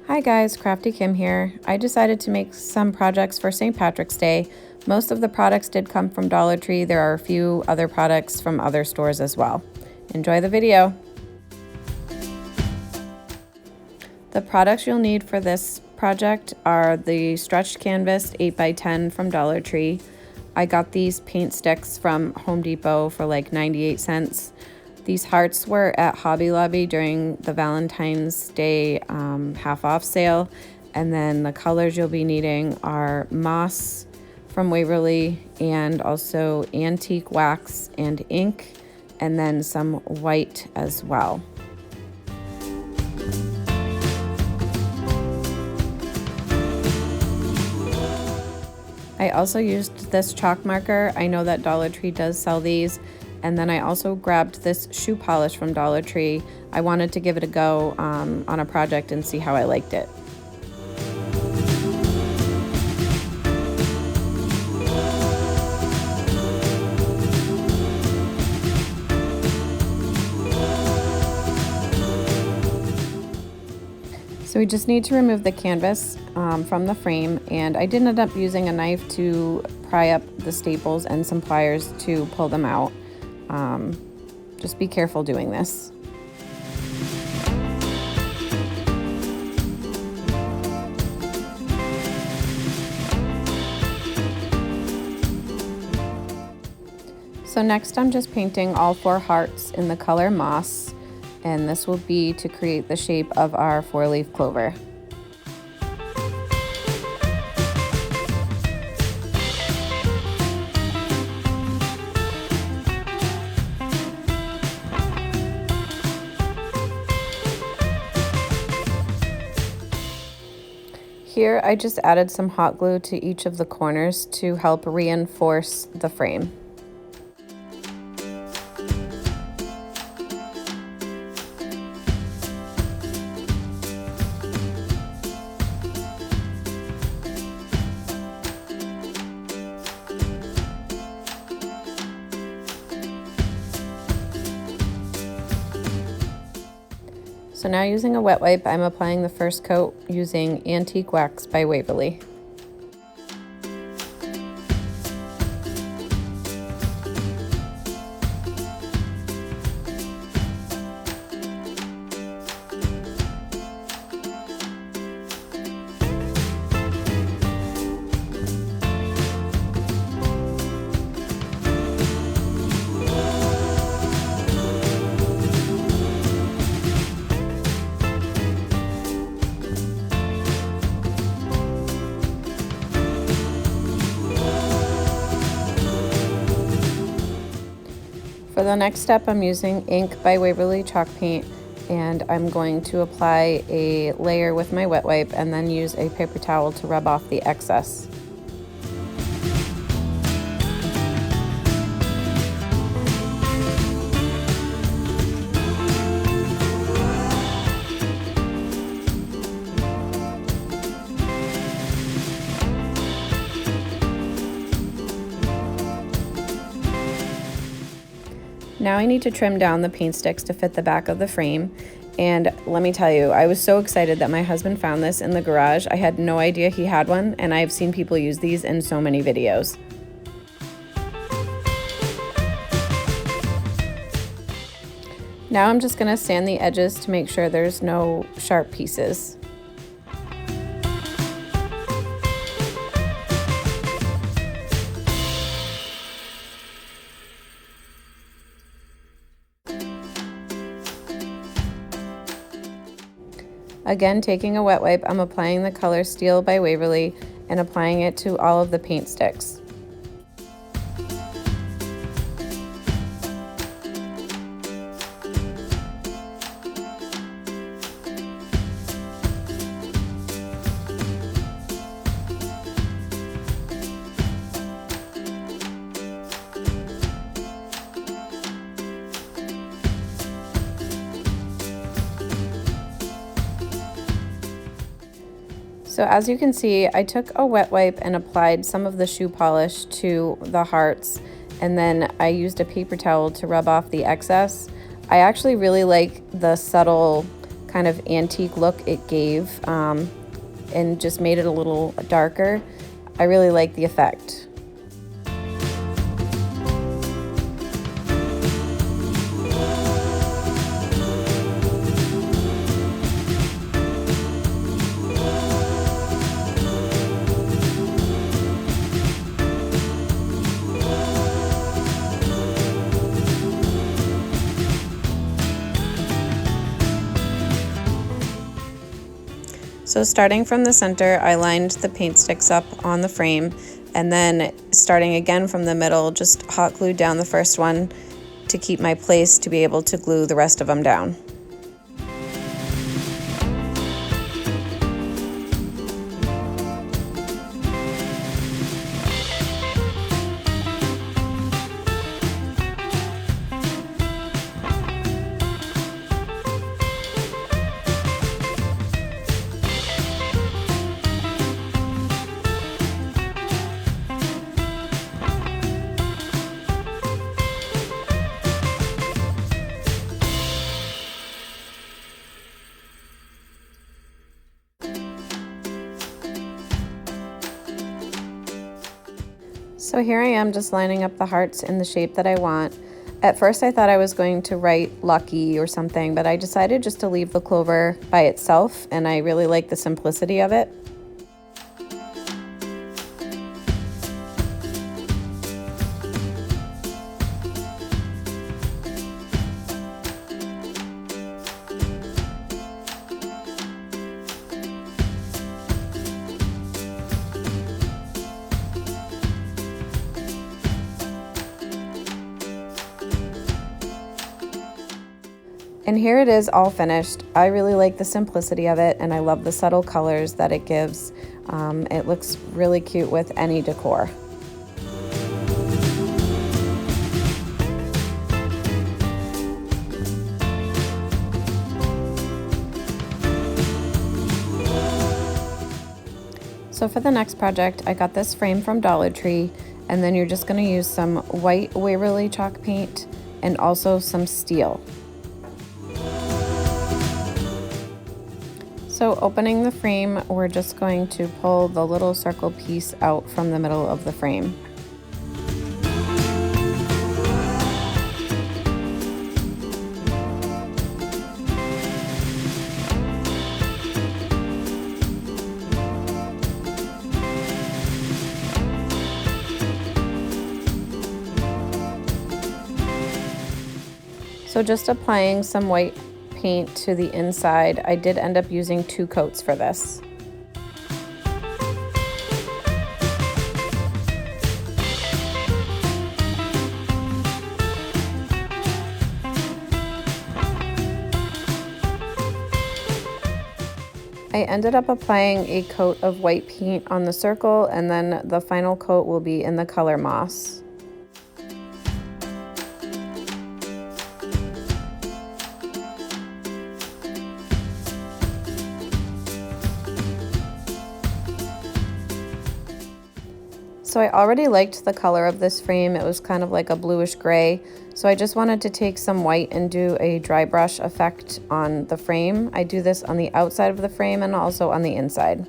Hi guys, Crafty Kim here. I decided to make some projects for St. Patrick's Day. Most of the products did come from Dollar Tree. There are a few other products from other stores as well. Enjoy the video. The products you'll need for this project are the stretched canvas 8x10 from Dollar Tree. I got these paint sticks from Home Depot for like 98 cents. These hearts were at Hobby Lobby during the Valentine's Day half off sale. And then the colors you'll be needing are moss from Waverly and also antique wax and ink, and then some white as well. I also used this chalk marker. I know that Dollar Tree does sell these. And then I also grabbed this shoe polish from Dollar Tree. I wanted to give it a go on a project and see how I liked it. So we just need to remove the canvas from the frame, and I did end up using a knife to pry up the staples and some pliers to pull them out. Just be careful doing this. So next I'm just painting all 4 hearts in the color moss, and this will be to create the shape of our 4-leaf clover. Here I just added some hot glue to each of the corners to help reinforce the frame. So now using a wet wipe, I'm applying the first coat using antique wax by Waverly. For the next step, I'm using ink by Waverly chalk paint, and I'm going to apply a layer with my wet wipe and then use a paper towel to rub off the excess. Now I need to trim down the paint sticks to fit the back of the frame, and let me tell you, I was so excited that my husband found this in the garage. I had no idea he had one, and I've seen people use these in so many videos. Now I'm just going to sand the edges to make sure there's no sharp pieces. Again, taking a wet wipe, I'm applying the color Steel by Waverly and applying it to all of the paint sticks. So as you can see, I took a wet wipe and applied some of the shoe polish to the hearts, and then I used a paper towel to rub off the excess. I actually really like the subtle kind of antique look it gave, and just made it a little darker. I really like the effect. So starting from the center, I lined the paint sticks up on the frame, and then starting again from the middle, just hot glued down the first one to keep my place to be able to glue the rest of them down. So here I am just lining up the hearts in the shape that I want. At first I thought I was going to write lucky or something, but I decided just to leave the clover by itself, and I really like the simplicity of it. And here it is all finished. I really like the simplicity of it, and I love the subtle colors that it gives. It looks really cute with any decor. So for the next project, I got this frame from Dollar Tree, and then you're just going to use some white Waverly chalk paint and also some steel. So opening the frame, we're just going to pull the little circle piece out from the middle of the frame. So just applying some white paint to the inside. I did end up using 2 coats for this. I ended up applying a coat of white paint on the circle, and then the final coat will be in the color moss. So I already liked the color of this frame. It was kind of like a bluish gray. So I just wanted to take some white and do a dry brush effect on the frame. I do this on the outside of the frame and also on the inside.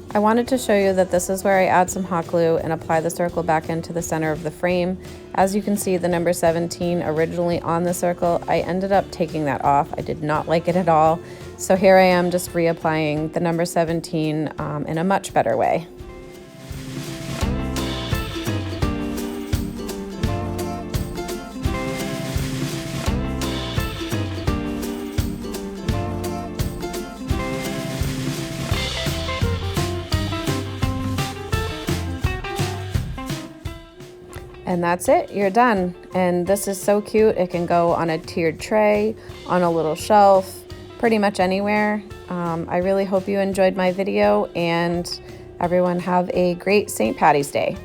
I wanted to show you that this is where I add some hot glue and apply the circle back into the center of the frame. As you can see, the number 17 originally on the circle, I ended up taking that off. I did not like it at all. So here I am just reapplying the number 17 in a much better way. And that's it, you're done. And this is so cute. It can go on a tiered tray, on a little shelf, pretty much anywhere. I really hope you enjoyed my video, and everyone have a great St. Patty's Day.